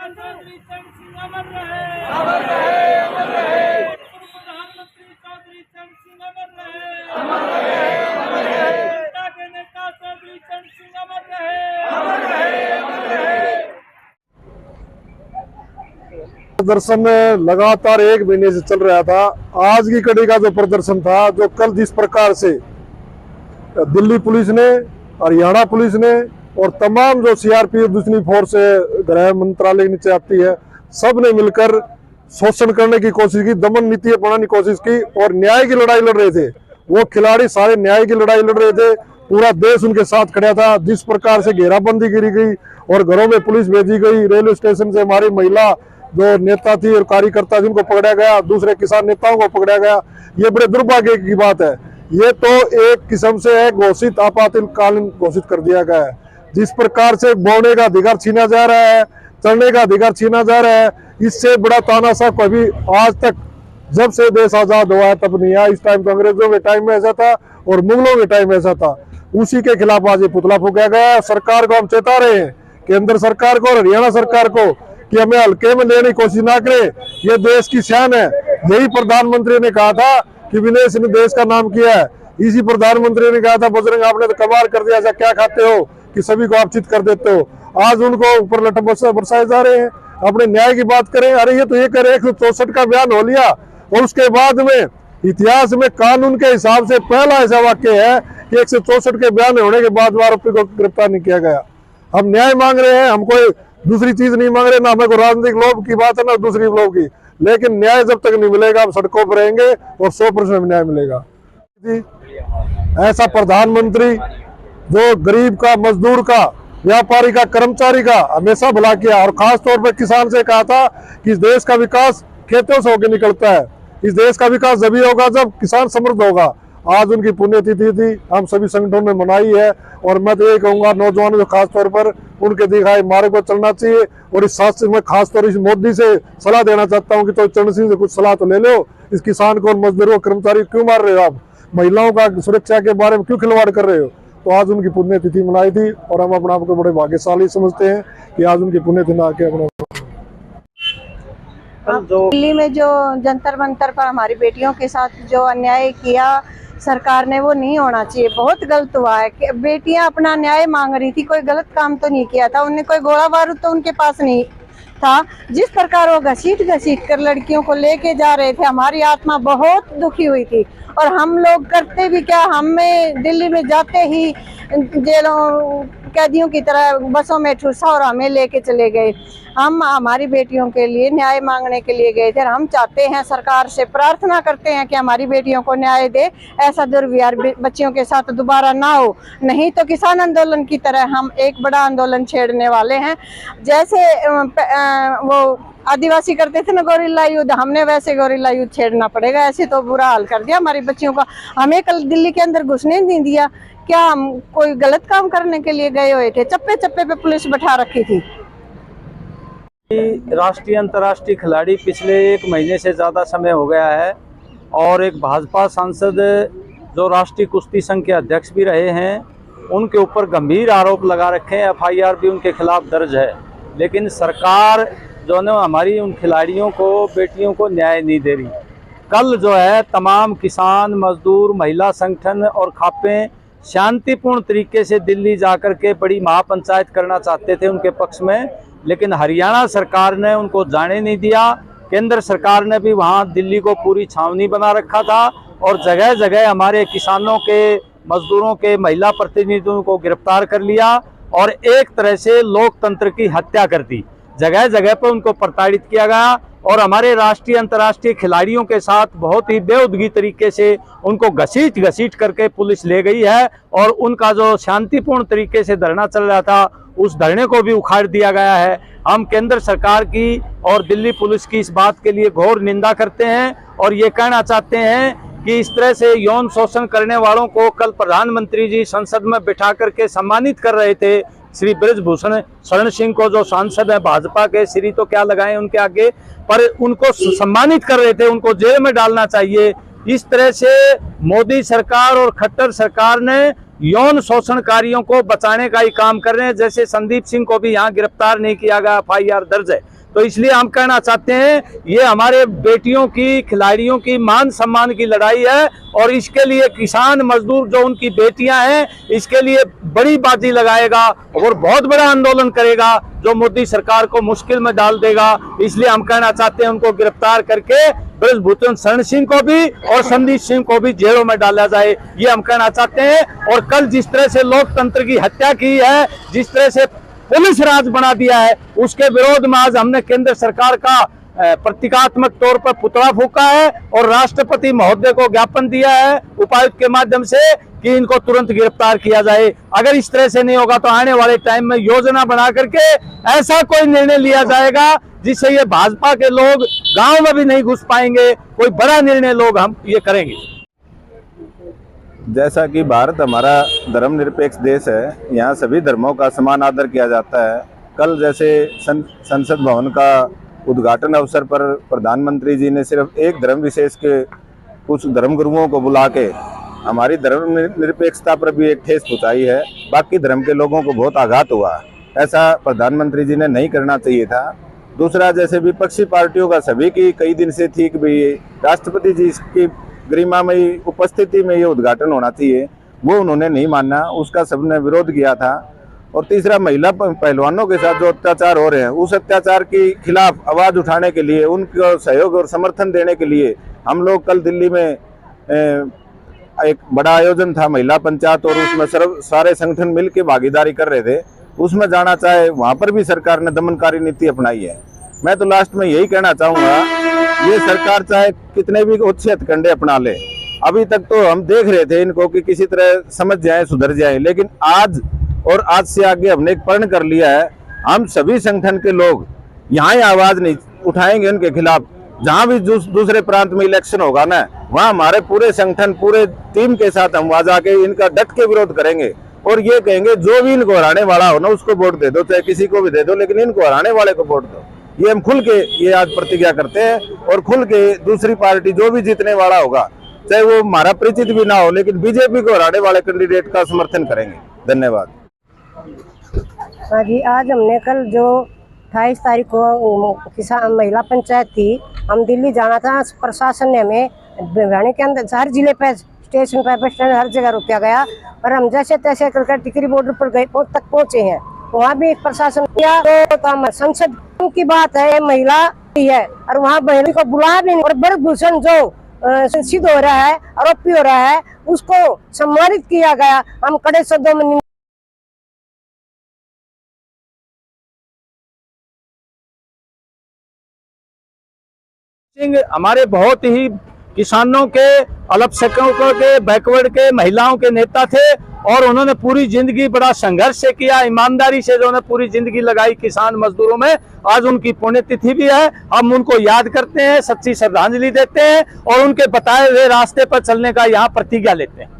चौधरी चरण सिंह अमर रहे, अमर रहे, अमर रहे। प्रधानमंत्री चौधरी चरण सिंह अमर रहे, अमर रहे, अमर रहे। जनता के नेता चौधरी चरण सिंह अमर रहे, अमर रहे, अमर रहे। प्रदर्शन लगातार 1 महीने से चल रहा था। आज की कड़ी का जो प्रदर्शन था, जो कल जिस प्रकार से दिल्ली पुलिस ने, हरियाणा पुलिस ने और तमाम जो सीआरपीएफ दूसरी फोर्स है, गृह मंत्रालय के नीचे आती है, सब ने मिलकर शोषण करने की कोशिश की, दमन नीति अपनाने की कोशिश की और न्याय की लड़ाई लड़ रहे थे। वो खिलाड़ी सारे न्याय की लड़ाई लड़ रहे थे। पूरा देश उनके साथ खड़ा था। जिस प्रकार से घेराबंदी गिरी गई और घरों में पुलिस भेजी गई, रेलवे स्टेशन से हमारी महिला जो नेता थी और कार्यकर्ता जिनको पकड़ा गया, दूसरे किसान नेताओं को पकड़ा गया, ये बड़े दुर्भाग्य की बात है। ये तो एक किस्म से है घोषित आपातकालीन घोषित कर दिया गया है। जिस प्रकार से बोलने का अधिकार छीना जा रहा है, चलने का अधिकार छीना जा रहा है, इससे बड़ा तानाशाह कभी आज तक जब से देश आजाद हुआ है तब नहीं आया। इस टाइम तो अंग्रेजों के टाइम में ऐसा था और मुगलों के टाइम में ऐसा था। उसी के खिलाफ आज ये पुतला फूंका गया है। सरकार को हम चेता रहे हैं, केंद्र सरकार को और हरियाणा सरकार को, कि हमें हल्के में लेने की कोशिश ना करें। ये देश की शान है। यही प्रधानमंत्री ने कहा था कि विदेश ने देश का नाम किया है। इसी प्रधानमंत्री ने कहा था, बजरंग आपने तो कमाल कर दिया, ऐसा क्या खाते हो कि सभी को आप चित कर देते हो। आज उनको ऊपर लठ बरसाए जा रहे हैं। अपने न्याय की बात करें, अरे ये तो ये करे 164 का बयान हो लिया और उसके बाद में इतिहास में कानून के हिसाब से पहला ऐसा वाक्य है कि 164 के बयान होने के बाद आरोपी को गिरफ्तार नहीं किया गया। हम न्याय मांग रहे हैं, हम कोई दूसरी चीज नहीं मांग रहे, ना हमें को राजनीतिक लोभ की बात है ना दूसरी लोभ की, लेकिन न्याय जब तक नहीं मिलेगा हम सड़कों पर रहेंगे और 100% न्याय मिलेगा। ऐसा प्रधानमंत्री जो गरीब का, मजदूर का, व्यापारी का, कर्मचारी का हमेशा भला किया और खास तौर पर किसान से कहा था कि इस देश का विकास खेतों से होकर निकलता है। इस देश का विकास जब होगा जब किसान समृद्ध होगा। आज उनकी पुण्यतिथि थी, हम सभी संगठनों में मनाई है और मैं तो ये कहूँगा नौजवानों को खास तौर पर उनके दिखाए मार्ग पर चलना चाहिए। और इस शास्त्र में खास तौर इस मोदी से सलाह देना चाहता हूँ कि तो चरण सिंह से कुछ सलाह तो ले लो। इस किसान को, मजदूरों, कर्मचारी क्यों मार रहे हो आप? महिलाओं का सुरक्षा के बारे में क्यों खिलवाड़ कर रहे हो? तो आज उनकी पुण्यतिथि मनाई थी और हम अपने आप को बड़े भाग्यशाली समझते हैं कि आज उनकी पुण्यतिथि आके अपने दिल्ली में जो जंतर मंतर पर हमारी बेटियों के साथ जो अन्याय किया सरकार ने, वो नहीं होना चाहिए। बहुत गलत हुआ है कि बेटियां अपना न्याय मांग रही थी, कोई गलत काम तो नहीं किया था उन्हें, कोई गोला बारूद तो उनके पास नहीं था। जिस प्रकार वो घसीट कर लड़कियों को लेके जा रहे थे, हमारी आत्मा बहुत दुखी हुई थी। और हम लोग करते भी क्या, हमें दिल्ली में जाते ही जेलों कैदियों की तरह बसों में ठूसा और हमें लेके चले गए। हम हमारी बेटियों के लिए न्याय मांगने के लिए गए थे और हम चाहते हैं, सरकार से प्रार्थना करते हैं कि हमारी बेटियों को न्याय दे, ऐसा दुर्व्यवहार बच्चियों के साथ दोबारा ना हो। नहीं तो किसान आंदोलन की तरह हम एक बड़ा आंदोलन छेड़ने वाले हैं। जैसे वो आदिवासी करते थे ना गोरिल्ला युद्ध, हमने वैसे गोरिल्ला युद्ध छेड़ना पड़ेगा। ऐसे तो बुरा हाल कर दिया हमारी बच्चियों का। हमें कल दिल्ली के अंदर घुसने नहीं दिया। क्या हम कोई गलत काम करने के लिए गए हुए थे? चप्पे चप्पे पे पुलिस बैठा रखी थी। राष्ट्रीय अंतर्राष्ट्रीय खिलाड़ी पिछले 1 महीने से ज़्यादा समय हो गया है और एक भाजपा सांसद जो राष्ट्रीय कुश्ती संघ के अध्यक्ष भी रहे हैं, उनके ऊपर गंभीर आरोप लगा रखे हैं। FIR भी उनके खिलाफ दर्ज है, लेकिन सरकार जो है हमारी उन खिलाड़ियों को, बेटियों को न्याय नहीं दे रही। कल जो है तमाम किसान, मजदूर, महिला संगठन और खापें शांतिपूर्ण तरीके से दिल्ली जाकर के बड़ी महापंचायत करना चाहते थे उनके पक्ष में, लेकिन हरियाणा सरकार ने उनको जाने नहीं दिया। केंद्र सरकार ने भी वहां दिल्ली को पूरी छावनी बना रखा था और जगह जगह हमारे किसानों के, मजदूरों के, महिला प्रतिनिधियों को गिरफ्तार कर लिया और एक तरह से लोकतंत्र की हत्या कर दी। जगह जगह पर उनको प्रताड़ित किया गया और हमारे राष्ट्रीय अंतर्राष्ट्रीय खिलाड़ियों के साथ बहुत ही बेउद्गी तरीके से उनको घसीट करके पुलिस ले गई है और उनका जो शांतिपूर्ण तरीके से धरना चल रहा था उस धरने को भी उखाड़ दिया गया है। हम केंद्र सरकार की और दिल्ली पुलिस की इस बात के लिए घोर निंदा करते हैं और ये कहना चाहते हैं कि इस तरह से यौन शोषण करने वालों को कल प्रधानमंत्री जी संसद में बिठा करके सम्मानित कर रहे थे। श्री बृजभूषण शरण सिंह को, जो सांसद है भाजपा के, श्री तो क्या लगाए उनके आगे, पर उनको सम्मानित कर रहे थे, उनको जेल में डालना चाहिए। इस तरह से मोदी सरकार और खट्टर सरकार ने यौन शोषणकारियों को बचाने का ही काम कर रहे हैं। जैसे संदीप सिंह को भी यहाँ गिरफ्तार नहीं किया गया, FIR दर्ज है। तो इसलिए हम कहना चाहते हैं ये हमारे बेटियों की, खिलाड़ियों की मान सम्मान की लड़ाई है और इसके लिए किसान मजदूर जो उनकी बेटियां हैं इसके लिए बड़ी बाजी लगाएगा और बहुत बड़ा आंदोलन करेगा जो मोदी सरकार को मुश्किल में डाल देगा। इसलिए हम कहना चाहते हैं उनको गिरफ्तार करके ब्रजभूषण शरण सिंह को भी और संदीप सिंह को भी जेलों में डाला जाए, ये हम कहना चाहते हैं। और कल जिस तरह से लोकतंत्र की हत्या की है, जिस तरह से पुलिस राज बना दिया है, उसके विरोध में आज हमने केंद्र सरकार का प्रतीकात्मक तौर पर पुतला फूका है और राष्ट्रपति महोदय को ज्ञापन दिया है उपायुक्त के माध्यम से कि इनको तुरंत गिरफ्तार किया जाए। अगर इस तरह से नहीं होगा तो आने वाले टाइम में योजना बना करके ऐसा कोई निर्णय लिया जाएगा जिससे ये भाजपा के लोग गांव में भी नहीं घुस पाएंगे। कोई बड़ा निर्णय लोग हम ये करेंगे। जैसा कि भारत हमारा धर्मनिरपेक्ष देश है, यहाँ सभी धर्मों का समान आदर किया जाता है। कल जैसे संसद भवन का उद्घाटन अवसर पर प्रधानमंत्री जी ने सिर्फ एक धर्म विशेष के कुछ धर्मगुरुओं को बुला के हमारी धर्मनिरपेक्षता पर भी एक ठेस पहुँचाई है। बाकी धर्म के लोगों को बहुत आघात हुआ, ऐसा प्रधानमंत्री जी ने नहीं करना चाहिए था। दूसरा, जैसे विपक्षी पार्टियों का सभी की कई दिन से थी कि भाई राष्ट्रपति जी की गरिमामयी उपस्थिति में ये उद्घाटन होना चाहिए, वो उन्होंने नहीं माना, उसका सबने विरोध किया था। और तीसरा, महिला पहलवानों के साथ जो अत्याचार हो रहे हैं उस अत्याचार के खिलाफ आवाज़ उठाने के लिए, उनको सहयोग और समर्थन देने के लिए हम लोग कल दिल्ली में एक बड़ा आयोजन था महिला पंचायत और उसमें सारे संगठन मिल के भागीदारी कर रहे थे। उसमें जाना चाहे वहाँ पर भी सरकार ने दमनकारी नीति अपनाई है। मैं तो लास्ट में यही कहना चाहूँगा, ये सरकार चाहे कितने भी अच्छे हथकंडे अपना ले, अभी तक तो हम देख रहे थे इनको कि किसी तरह समझ जाए, सुधर जाए, लेकिन आज से आगे हमने एक प्रण कर लिया है, हम सभी संगठन के लोग यहाँ आवाज नहीं उठाएंगे उनके खिलाफ। जहाँ भी दूसरे प्रांत में इलेक्शन होगा ना, वहाँ हमारे पूरे संगठन, पूरे टीम के साथ हम वहाँ जाके इनका डट के विरोध करेंगे और ये कहेंगे जो भी इनको हराने वाला हो ना उसको वोट दे दो, चाहे किसी को भी दे दो, लेकिन इनको हराने वाले को वोट दो। ये हम खुल के ये आज प्रतिज्ञा करते हैं और खुल के दूसरी पार्टी जो भी जीतने वाला होगा, चाहे वो हमारा परिचित भी ना हो, लेकिन बीजेपी को हराने वाले कैंडिडेट का समर्थन करेंगे। धन्यवाद। हाँ जी, आज हमने कल जो 28 तारीख को किसान महिला पंचायत थी, हम दिल्ली जाना था। प्रशासन ने हमें भिवानी के अंदर हर जिले पे, स्टेशन पे, बस स्टैंड, हर जगह रोका गया और हम जैसे तैसे करके टिकरी बॉर्डर पर गए, तक पहुँचे हैं। वहाँ भी प्रशासन किया तो संसद की बात है, महिला है और वहाँ महिला को बुला भी नहीं। और ब्रजभूषण जो सिद्ध हो रहा है, आरोपी हो रहा है, उसको सम्मानित किया गया। हम कड़े शब्दों में हमारे बहुत ही किसानों के, अल्पसंख्यकों के, बैकवर्ड के, महिलाओं के नेता थे और उन्होंने पूरी जिंदगी बड़ा संघर्ष से किया, ईमानदारी से जो उन्होंने पूरी जिंदगी लगाई किसान मजदूरों में। आज उनकी पुण्यतिथि भी है, हम उनको याद करते हैं, सच्ची श्रद्धांजलि देते हैं और उनके बताए हुए रास्ते पर चलने का यहाँ प्रतिज्ञा लेते हैं।